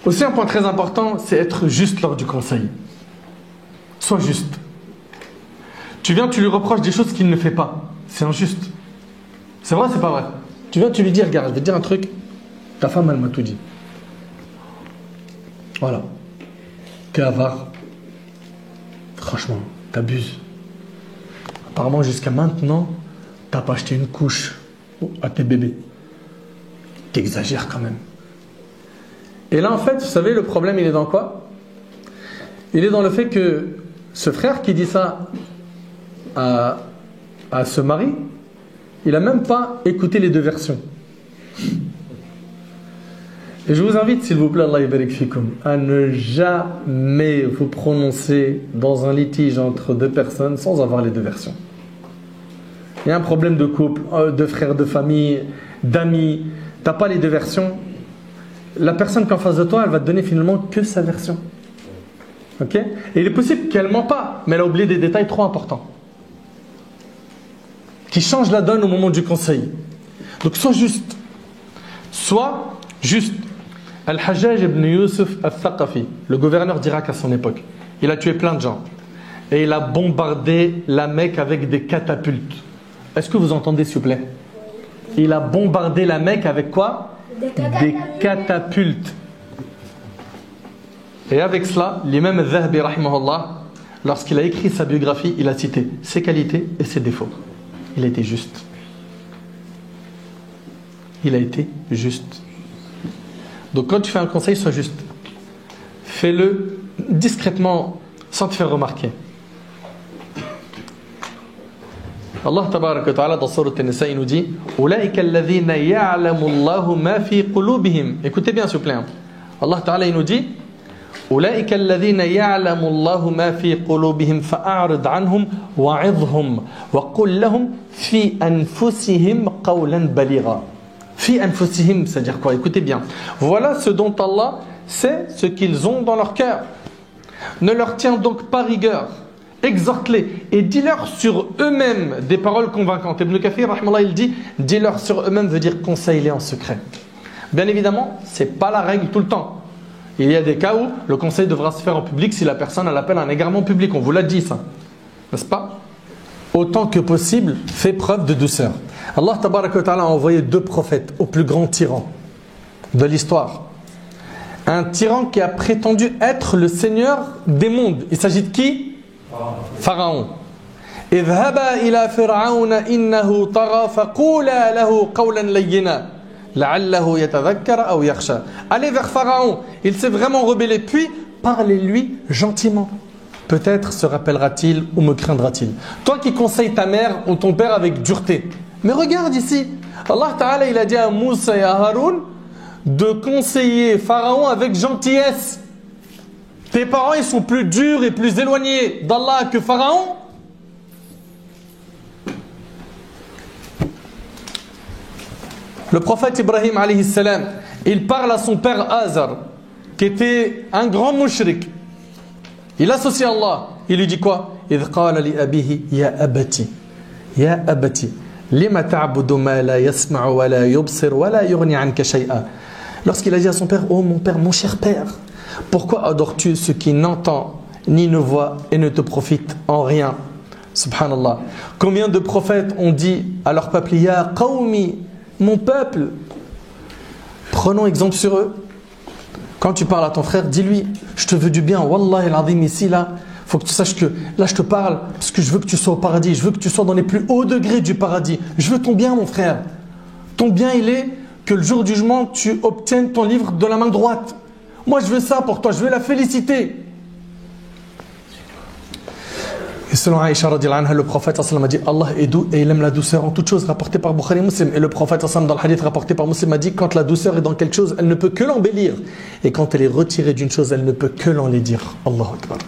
Aussi, un point très important, c'est être juste lors du conseil. Sois juste. Tu viens, tu lui reproches des choses qu'il ne fait pas. C'est injuste. C'est vrai, c'est pas vrai. Tu viens, tu lui dis, regarde, je vais te dire un truc. Ta femme, elle m'a tout dit. Voilà. T'es avare. Franchement, t'abuses. Apparemment, jusqu'à maintenant, t'as pas acheté une couche à tes bébés. T'exagères quand même. Et là, en fait, vous savez, le problème, il est dans quoi? Il est dans le fait que ce frère qui dit ça à ce mari, il n'a même pas écouté les deux versions. Et je vous invite, s'il vous plaît, Allah yabarik fikum, à ne jamais vous prononcer dans un litige entre deux personnes sans avoir les deux versions. Il y a un problème de couple, de frères, de famille, d'amis, tu n'as pas les deux versions. La personne qui est en face de toi, elle va te donner finalement que sa version. Ok? Et il est possible qu'elle ne ment pas, mais elle a oublié des détails trop importants qui changent la donne au moment du conseil. Donc sois juste. Sois juste. Al-Hajjaj ibn Yusuf al-Thaqafi, le gouverneur d'Irak à son époque, il a tué plein de gens. Et il a bombardé la Mecque avec des catapultes. Est-ce que vous entendez, s'il vous plaît? Il a bombardé la Mecque avec quoi? Des catapultes. Et avec cela, l'imam al-Zahabi, rahimahullah, lorsqu'il a écrit sa biographie, il a cité ses qualités et ses défauts. Il a été juste. Il a été juste. Donc quand tu fais un conseil, sois juste. Fais-le discrètement, sans te faire remarquer. Allah tabaraka wa ta'ala dans Sourate An-Nisa, il nous dit Ulaika alladhina ya'lamu Allahu ma fi qulubihim. Écoutez bien s'il vous plaît. Allah ta'ala il nous dit Ulaika alladhina ya'lamu Allahu ma fi qulubihim fa'arid anhum wa'idhhum wa qul lahum fi anfusihim qawlan baligha. Fi anfusihim, c'est-à-dire quoi? Écoutez bien. Voilà ce dont Allah sait ce qu'ils ont dans leur cœur. Ne leur tiens donc pas rigueur. Exhorte-les et dis-leur sur eux-mêmes des paroles convaincantes. Ibn Kathir, rahmallah, il dit dis-leur sur eux-mêmes veut dire conseille-les en secret. Bien évidemment, ce n'est pas la règle tout le temps. Il y a des cas où le conseil devra se faire en public si la personne elle appelle un égarement public. On vous l'a dit ça. N'est-ce pas? Autant que possible, fais preuve de douceur. Allah tabaraka wa ta'ala a envoyé deux prophètes au plus grand tyran de l'histoire. Un tyran qui a prétendu être le seigneur des mondes. Il s'agit de qui? Pharaon. اذهبا إلى فرعون إنه طغى فقولا له قولا لينا لعله يتذكر أو يخشى. Allez vers Pharaon, il s'est vraiment rebellé, puis parlez-lui gentiment. Peut-être se rappellera-t-il ou me craindra-t-il. Toi qui conseilles ta mère ou ton père avec dureté. Mais regarde ici, Allah Ta'ala il a dit à Moussa et à Haroun de conseiller Pharaon avec gentillesse. Tes parents ils sont plus durs et plus éloignés d'Allah que Pharaon. Le prophète Ibrahim alayhi salam, il parle à son père Azar, qui était un grand mushrik. Il associe Allah. Il lui dit quoi? إذ قال لأبيه يا أبتي يا أبتي لما تعبد ما لا يسمع ولا يبصر ولا يغني عنك شيئا. Lorsqu'il a dit à son père, oh mon père, mon cher père, pourquoi adores-tu ce qui n'entend ni ne voit et ne te profite en rien? Subhanallah. Combien de prophètes ont dit à leur peuple, ya qawmi, mon peuple? Prenons exemple sur eux. Quand tu parles à ton frère, dis-lui, je te veux du bien. Wallahi al-azim, ici, là, il faut que tu saches que là, je te parle parce que je veux que tu sois au paradis. Je veux que tu sois dans les plus hauts degrés du paradis. Je veux ton bien, mon frère. Ton bien, il est que le jour du jugement, tu obtiennes ton livre de la main droite. Moi, je veux ça pour toi. Je veux la félicité. Et selon Aïcha radiallahu anha, le prophète a dit Allah est doux et il aime la douceur en toute chose, rapporté par Bukhari Muslim. Et le prophète dans le hadith rapporté par Muslim a dit quand la douceur est dans quelque chose, elle ne peut que l'embellir. Et quand elle est retirée d'une chose, elle ne peut que l'enlaidir. Allahu Akbar.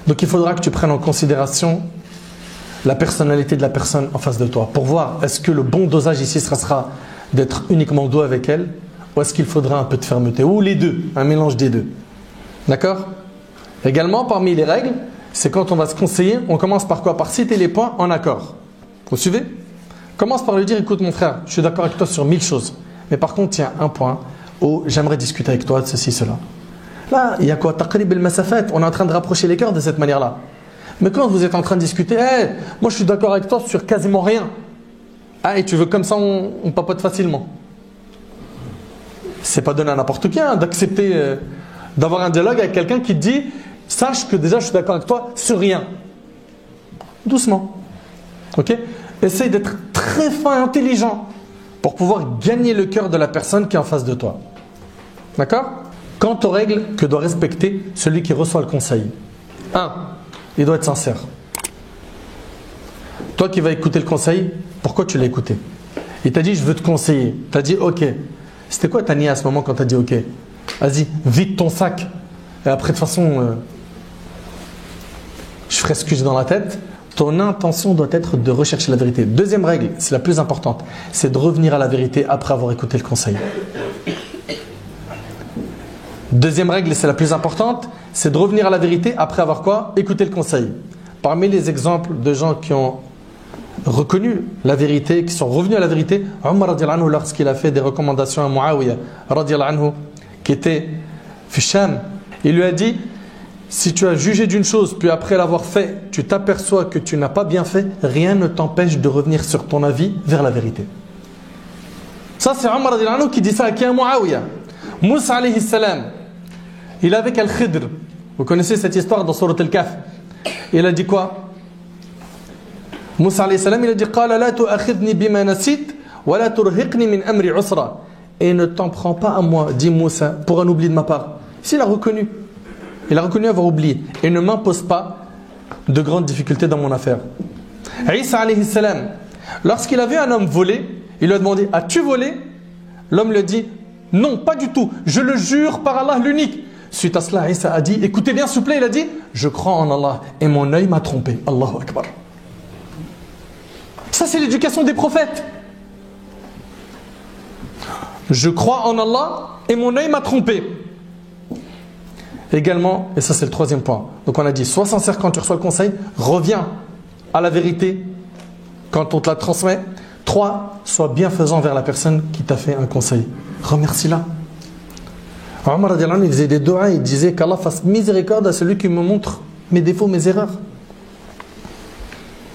Donc il faudra que tu prennes en considération la personnalité de la personne en face de toi pour voir est-ce que le bon dosage ici sera d'être uniquement doux avec elle ou est-ce qu'il faudra un peu de fermeté ou les deux, un mélange des deux. D'accord? Également, parmi les règles, c'est quand on va se conseiller, on commence par quoi? Par citer les points en accord. Vous suivez? Commence par lui dire, écoute mon frère, je suis d'accord avec toi sur 1000 choses. Mais par contre, il y a un point où j'aimerais discuter avec toi de ceci, cela. Là, il y a quoi? Taqrib al-masafat. On est en train de rapprocher les cœurs de cette manière-là. Mais quand vous êtes en train de discuter, hey, moi je suis d'accord avec toi sur quasiment rien. Ah, et tu veux comme ça, on papote facilement. C'est pas donné à n'importe qui hein, d'accepter, d'avoir un dialogue avec quelqu'un qui te dit sache que déjà je suis d'accord avec toi sur rien. Doucement. Ok? Essaye d'être très fin et intelligent pour pouvoir gagner le cœur de la personne qui est en face de toi. D'accord? Quant aux règles que doit respecter celui qui reçoit le conseil. 1. Il doit être sincère. Toi qui vas écouter le conseil, pourquoi tu l'as écouté? Il t'a dit je veux te conseiller. Tu as dit ok. C'était quoi ta niya à ce moment quand tu as dit ok? Vas-y, vide ton sac. Et après de toute façon, je ferai ce que j'ai dans la tête. Ton intention doit être de rechercher la vérité. Deuxième règle, c'est la plus importante, c'est de revenir à la vérité après avoir écouté le conseil. Deuxième règle, et c'est la plus importante, c'est de revenir à la vérité après avoir quoi? Écouté le conseil. Parmi les exemples de gens qui ont reconnu la vérité, qui sont revenus à la vérité, Omar radiallahu anhu, lorsqu'il a fait des recommandations à Muawiyah radiallahu anhu, qui était Fisham, il lui a dit si tu as jugé d'une chose puis après l'avoir fait tu t'aperçois que tu n'as pas bien fait, rien ne t'empêche de revenir sur ton avis vers la vérité. Ça c'est Omar radiallahu anhu qui dit ça à qui? À Muawiyah. Moussa alayhi salam, il est avec Al-Khidr. Vous connaissez cette histoire dans Surat Al-Kahf. Il a dit quoi? Moussa alayhi salam, il a dit qala la tu'akhidhni bima nasit wa la turhiqni min amri usra. Et ne t'en prends pas à moi, dit Moussa, pour un oubli de ma part. Ici, il a reconnu. Il a reconnu avoir oublié. Et ne m'impose pas de grandes difficultés dans mon affaire. Isa alayhi salam, lorsqu'il a vu un homme voler, il lui a demandé as-tu volé? L'homme lui a dit non, pas du tout. Je le jure par Allah l'unique. Suite à cela, Isa a dit écoutez bien, s'il vous plaît, il a dit je crois en Allah et mon œil m'a trompé. Allahu Akbar. Ça, c'est l'éducation des prophètes. Je crois en Allah et mon œil m'a trompé. Également, et ça c'est le troisième point. Donc on a dit, sois sincère quand tu reçois le conseil, reviens à la vérité quand on te la transmet. 3. Sois bienfaisant vers la personne qui t'a fait un conseil. Remercie-la. Omar radiallahu anhu, il faisait des doigts, il disait qu'Allah fasse miséricorde à celui qui me montre mes défauts, mes erreurs.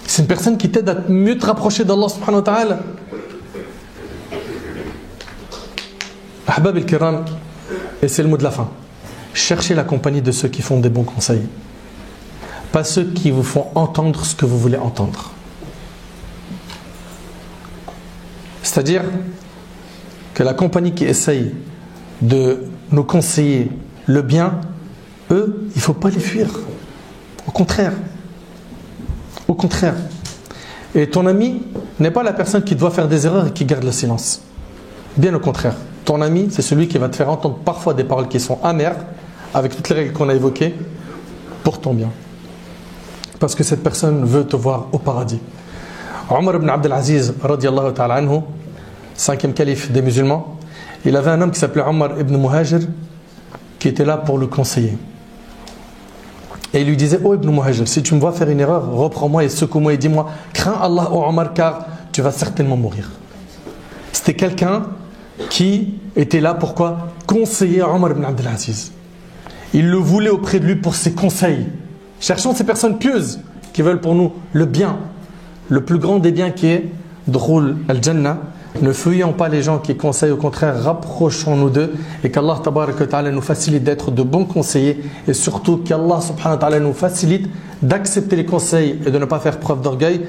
C'est une personne qui t'aide à mieux te rapprocher d'Allah subhanahu wa ta'ala. Ahbab al-Kiram, et c'est le mot de la fin. Cherchez la compagnie de ceux qui font des bons conseils. pas ceux qui vous font entendre ce que vous voulez entendre. C'est-à-dire que la compagnie qui essaye de nous conseiller le bien, eux, il ne faut pas les fuir. Au contraire. Au contraire. Et ton ami n'est pas la personne qui doit faire des erreurs et qui garde le silence. Bien au contraire. Ton ami, c'est celui qui va te faire entendre parfois des paroles qui sont amères, avec toutes les règles qu'on a évoquées, pour ton bien. Parce que cette personne veut te voir au paradis. Omar ibn Abdelaziz, radiyallahu ta'ala anhu, 5e calife des musulmans, il avait un homme qui s'appelait Omar ibn Muhajir, qui était là pour le conseiller. Et il lui disait: oh Ibn Muhajir, si tu me vois faire une erreur, reprends-moi et secoue-moi et dis-moi: crains Allah, ô Omar, car tu vas certainement mourir. C'était quelqu'un qui était là pour quoi? Conseiller Omar ibn Abdelaziz. Il le voulait auprès de lui pour ses conseils. Cherchons ces personnes pieuses qui veulent pour nous le bien, le plus grand des biens qui est Dhukhul al-Jannah. Ne fuyons pas les gens qui conseillent, au contraire, rapprochons-nous d'eux et qu'Allah tabarak wa ta'ala nous facilite d'être de bons conseillers et surtout qu'Allah subhanahu wa ta'ala nous facilite d'accepter les conseils et de ne pas faire preuve d'orgueil.